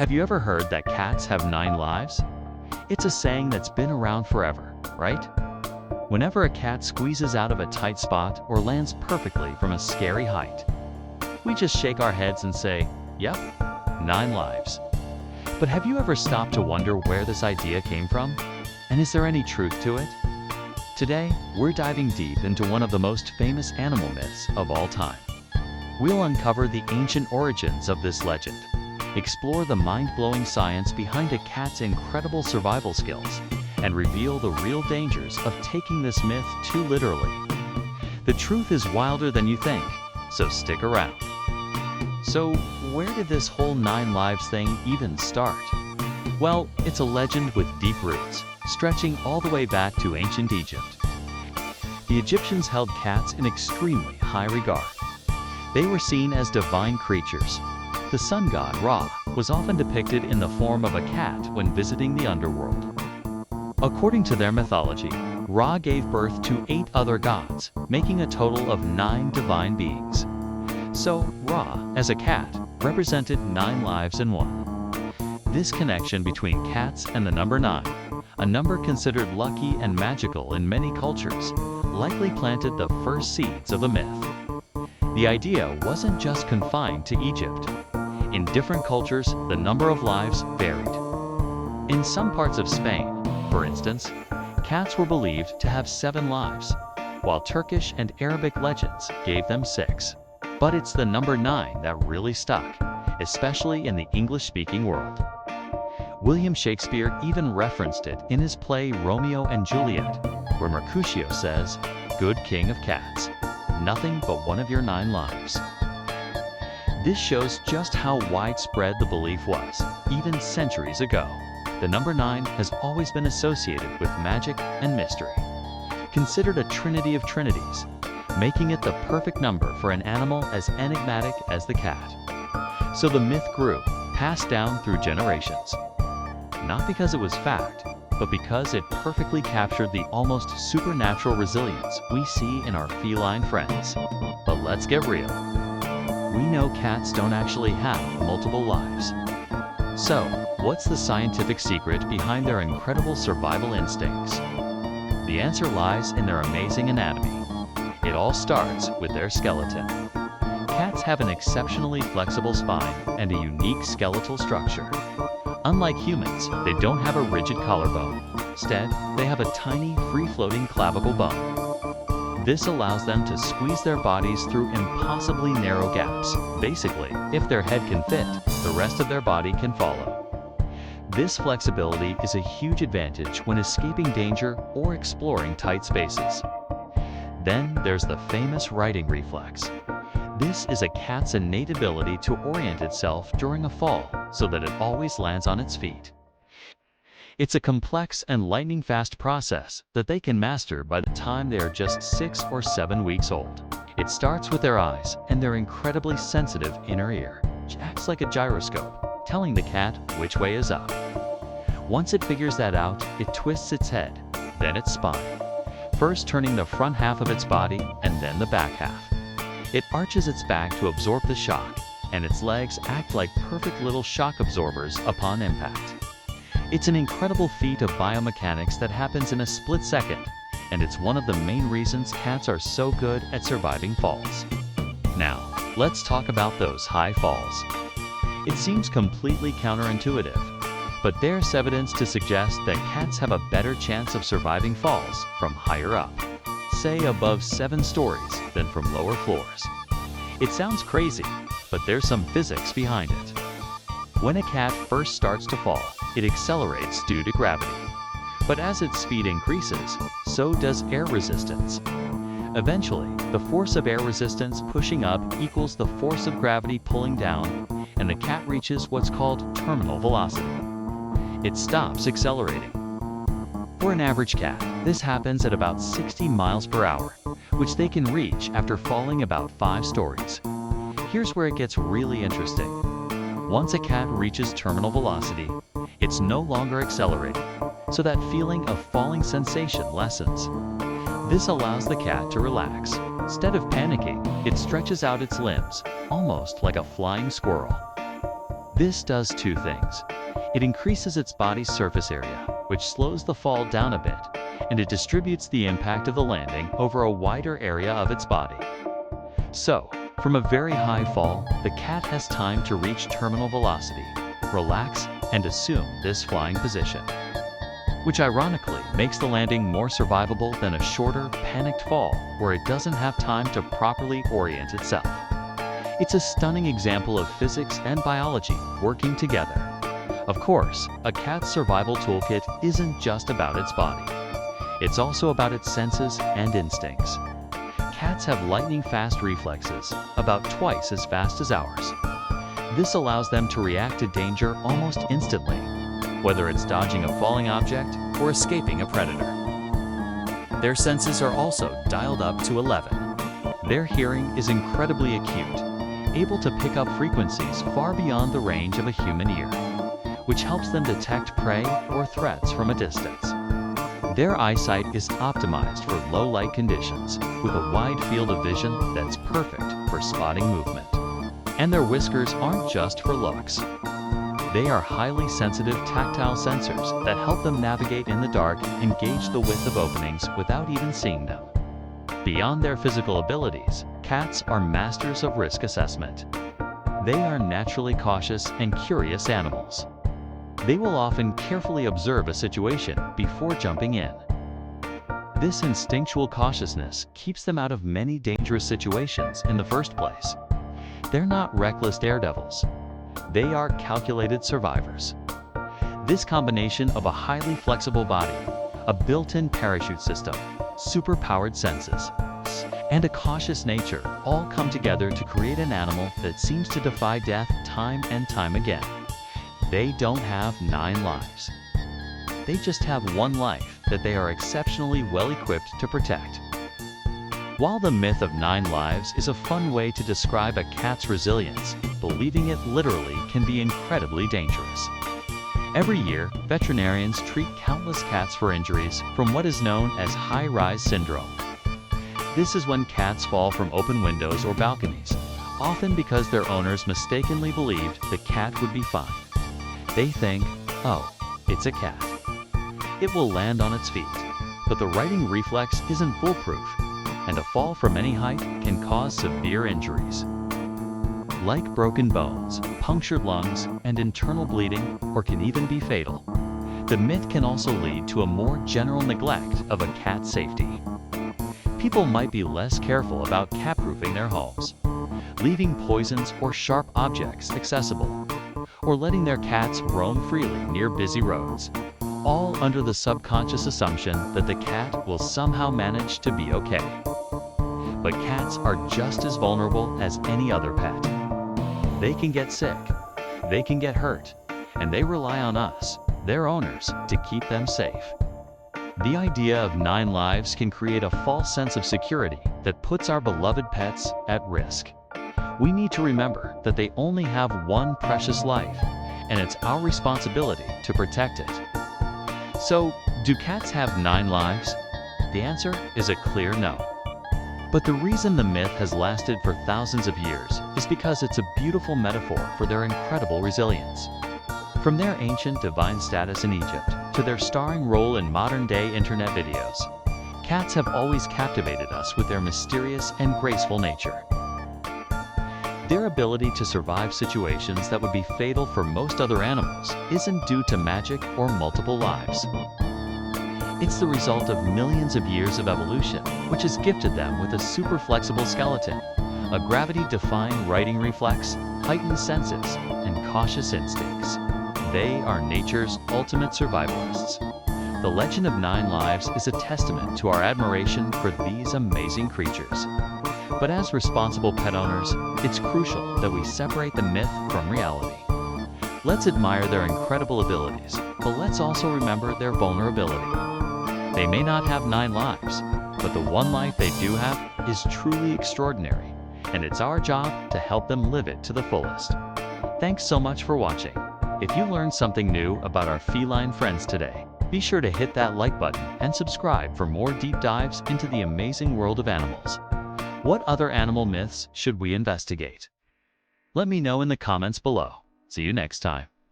Have you ever heard that cats have 9 lives? It's a saying that's been around forever, right? Whenever a cat squeezes out of a tight spot or lands perfectly from a scary height, we just shake our heads and say, yep, 9 lives. But have you ever stopped to wonder where this idea came from? And is there any truth to it? Today, we're diving deep into one of the most famous animal myths of all time. We'll uncover the ancient origins of this legend, explore the mind-blowing science behind a cat's incredible survival skills, and reveal the real dangers of taking this myth too literally. The truth is wilder than you think, so stick around. So, where did this whole 9 lives thing even start? Well, it's a legend with deep roots, stretching all the way back to ancient Egypt. The Egyptians held cats in extremely high regard. They were seen as divine creatures. The sun god Ra was often depicted in the form of a cat when visiting the underworld. According to their mythology, Ra gave birth to 8 other gods, making a total of 9 divine beings. So, Ra, as a cat, represented 9 lives in one. This connection between cats and the number 9, a number considered lucky and magical in many cultures, likely planted the first seeds of the myth. The idea wasn't just confined to Egypt. In different cultures, the number of lives varied. In some parts of Spain, for instance, cats were believed to have 7 lives, while Turkish and Arabic legends gave them 6. But it's the number 9 that really stuck, especially in the English-speaking world. William Shakespeare even referenced it in his play Romeo and Juliet, where Mercutio says, "Good king of cats, nothing but one of your 9 lives." This shows just how widespread the belief was, even centuries ago. The number 9 has always been associated with magic and mystery. Considered a trinity of trinities, making it the perfect number for an animal as enigmatic as the cat. So the myth grew, passed down through generations. Not because it was fact, but because it perfectly captured the almost supernatural resilience we see in our feline friends. But let's get real. We know cats don't actually have multiple lives. So, what's the scientific secret behind their incredible survival instincts? The answer lies in their amazing anatomy. It all starts with their skeleton. Cats have an exceptionally flexible spine and a unique skeletal structure. Unlike humans, they don't have a rigid collarbone. Instead, they have a tiny, free-floating clavicle bone. This allows them to squeeze their bodies through impossibly narrow gaps. Basically, if their head can fit, the rest of their body can follow. This flexibility is a huge advantage when escaping danger or exploring tight spaces. Then there's the famous righting reflex. This is a cat's innate ability to orient itself during a fall so that it always lands on its feet. It's a complex and lightning-fast process that they can master by the time they are just 6 or 7 weeks old. It starts with their eyes and their incredibly sensitive inner ear, which acts like a gyroscope, telling the cat which way is up. Once it figures that out, it twists its head, then its spine, first turning the front half of its body and then the back half. It arches its back to absorb the shock, and its legs act like perfect little shock absorbers upon impact. It's an incredible feat of biomechanics that happens in a split second, and it's one of the main reasons cats are so good at surviving falls. Now, let's talk about those high falls. It seems completely counterintuitive, but there's evidence to suggest that cats have a better chance of surviving falls from higher up, say above 7 stories, than from lower floors. It sounds crazy, but there's some physics behind it. When a cat first starts to fall, it accelerates due to gravity. But as its speed increases, so does air resistance. Eventually, the force of air resistance pushing up equals the force of gravity pulling down, and the cat reaches what's called terminal velocity. It stops accelerating. For an average cat, this happens at about 60 miles per hour, which they can reach after falling about 5 stories. Here's where it gets really interesting. Once a cat reaches terminal velocity, it's no longer accelerating, so that feeling of falling sensation lessens. This allows the cat to relax. Instead of panicking, it stretches out its limbs, almost like a flying squirrel. This does two things. It increases its body's surface area, which slows the fall down a bit, and it distributes the impact of the landing over a wider area of its body. So, from a very high fall, the cat has time to reach terminal velocity, relax, and assume this flying position, which ironically makes the landing more survivable than a shorter, panicked fall where it doesn't have time to properly orient itself. It's a stunning example of physics and biology working together. Of course, a cat's survival toolkit isn't just about its body. It's also about its senses and instincts. Cats have lightning-fast reflexes, about twice as fast as ours. This allows them to react to danger almost instantly, whether it's dodging a falling object or escaping a predator. Their senses are also dialed up to 11. Their hearing is incredibly acute, able to pick up frequencies far beyond the range of a human ear, which helps them detect prey or threats from a distance. Their eyesight is optimized for low-light conditions, with a wide field of vision that's perfect for spotting movement. And their whiskers aren't just for looks. They are highly sensitive tactile sensors that help them navigate in the dark and gauge the width of openings without even seeing them. Beyond their physical abilities, cats are masters of risk assessment. They are naturally cautious and curious animals. They will often carefully observe a situation before jumping in. This instinctual cautiousness keeps them out of many dangerous situations in the first place. They're not reckless daredevils. They are calculated survivors. This combination of a highly flexible body, a built-in parachute system, super-powered senses, and a cautious nature all come together to create an animal that seems to defy death time and time again. They don't have 9 lives. They just have one life that they are exceptionally well-equipped to protect. While the myth of 9 lives is a fun way to describe a cat's resilience, believing it literally can be incredibly dangerous. Every year, veterinarians treat countless cats for injuries from what is known as high-rise syndrome. This is when cats fall from open windows or balconies, often because their owners mistakenly believed the cat would be fine. They think, oh, it's a cat. It will land on its feet. But the righting reflex isn't foolproof, and a fall from any height can cause severe injuries, like broken bones, punctured lungs, and internal bleeding, or can even be fatal. The myth can also lead to a more general neglect of a cat's safety. People might be less careful about cat-proofing their homes, leaving poisons or sharp objects accessible, or letting their cats roam freely near busy roads, all under the subconscious assumption that the cat will somehow manage to be okay. But cats are just as vulnerable as any other pet. They can get sick, they can get hurt, and they rely on us, their owners, to keep them safe. The idea of 9 lives can create a false sense of security that puts our beloved pets at risk. We need to remember that they only have one precious life, and it's our responsibility to protect it. So, do cats have 9 lives? The answer is a clear no. But the reason the myth has lasted for thousands of years is because it's a beautiful metaphor for their incredible resilience. From their ancient divine status in Egypt to their starring role in modern-day internet videos, cats have always captivated us with their mysterious and graceful nature. Their ability to survive situations that would be fatal for most other animals isn't due to magic or multiple lives. It's the result of millions of years of evolution, which has gifted them with a super flexible skeleton, a gravity-defying righting reflex, heightened senses, and cautious instincts. They are nature's ultimate survivalists. The legend of 9 lives is a testament to our admiration for these amazing creatures. But as responsible pet owners, it's crucial that we separate the myth from reality. Let's admire their incredible abilities, but let's also remember their vulnerability. They may not have 9 lives, but the one life they do have is truly extraordinary, and it's our job to help them live it to the fullest. Thanks so much for watching. If you learned something new about our feline friends today, be sure to hit that like button and subscribe for more deep dives into the amazing world of animals. What other animal myths should we investigate? Let me know in the comments below. See you next time.